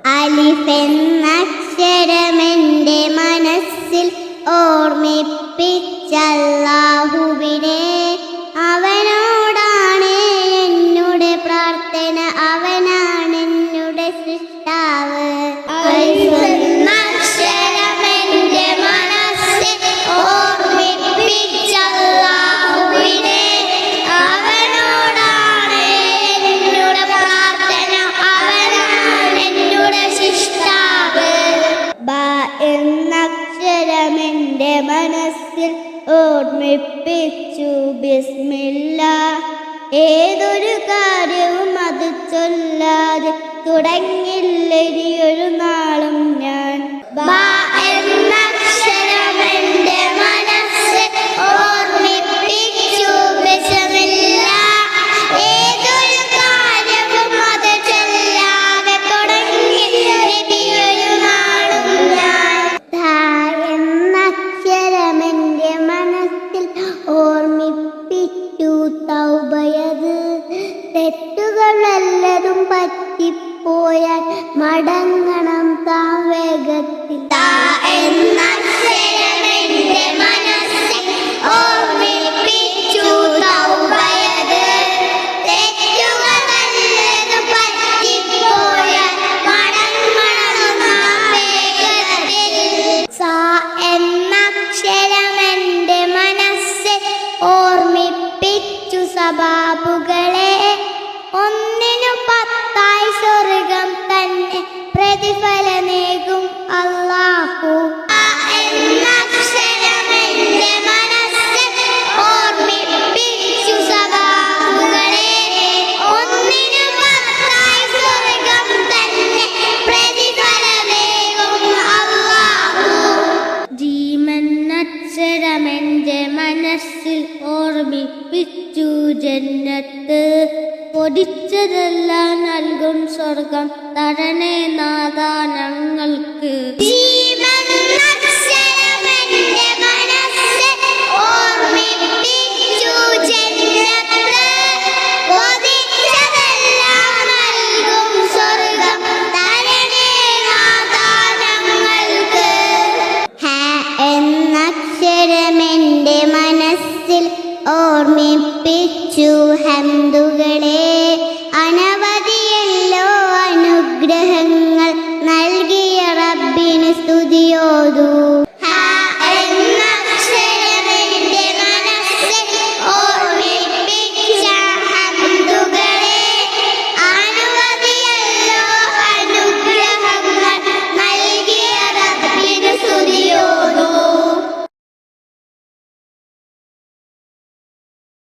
അലിഫ് എന്നക്ഷരമെൻ്റെ മനസ്സിൽ ഓർമ്മിപ്പിച്ചല്ലാഹുവിനെ. അവനോടാണ് എന്നുടെ പ്രാർത്ഥന, അവനാണ് എന്നുടെ സൃഷ്ടാവ്. അലിഫ് എന്നക്ഷരമെൻ്റെ മനസ്സിൽ ഓർമ്മിപ്പിച്ചല്ലാഹുവിനെ. അവനോടാണ് എന്നുടെ പ്രാർത്ഥന, അവനാണ് എന്നുടെ സൃഷ്ടാവ്. ബ എന്നക്ഷരമെൻ്റെ മനസ്സിൽ ഓർമ്മിപ്പിച്ചു ബിസ്മില്ലാ. ഏതൊരു കാര്യവും അത് ചൊല്ലാതെ തുടങ്ങില്ല ഇനിയൊരു നാളും ഞാൻ. ബ എന്നക്ഷരമെൻ്റെ മനസ്സിൽ ഓർമ്മിപ്പിച്ചു ബിസ്മില്ലാ. ഏതൊരു കാര്യവും അത് ചൊല്ലാതെ തുടങ്ങില്ല ഇനിയൊരു നാളും ഞാൻ. ധ എന്നക്ഷരമെൻ്റെ മനസ്സിൽ ഓർമ്മിപ്പിച്ചു തൗബയത്. തെറ്റുകളെല്ലതും പറ്റിപ്പോയാൽ മടങ്ങണം താൻ വേഗത്തിൽ. ത എന്നക്ഷരമെൻ്റെ മനസ്സിൽ ഓർമ്മിപ്പിച്ചു തൗബയത്. തെറ്റുകളെല്ലതും പറ്റിപ്പോയാൽ മടങ്ങണം താൻ വേഗത്തിൽ. സ എന്നക്ഷരമെൻ്റെ മനസ്സിൽ ഓർമ്മിപ്പിച്ചു സബാബുകളെ. ഒന്നിനു 10 സ്വർഗം തന്നെ പ്രതിഫലമേകും അല്ലാഹു. അ എന്നക്ഷരമെൻ്റെ മനസ്സിൽ ഓർമ്മിപ്പിച്ചു സബാബുകളെ. ഒന്നിനു 10 സ്വർഗം തന്നെ പ്രതിഫലമേകും അല്ലാഹു. ജീമെന്നക്ഷരമെൻ്റെ മനസ്സിൽ ഓർമ്മിപ്പിച്ചു ജന്നത്ത്. കൊതിച്ചതെല്ലാം നൽകും സ്വർഗം തരണേ നാഥാ ഞങ്ങൾക്ക്. ജീമെന്നക്ഷരമെൻ്റെ മനസ്സിൽ ഓർമ്മിപ്പിച്ചു ജന്നത്ത്. കൊതിച്ചതെല്ലാം നൽകും സ്വർഗം തരണേ നാഥാ ഞങ്ങൾക്ക്. ഹ എന്നക്ഷരമെൻ്റെ മനസ്സിൽ ഓർമ്മിപ്പിച്ചു ഹംദുകളെ.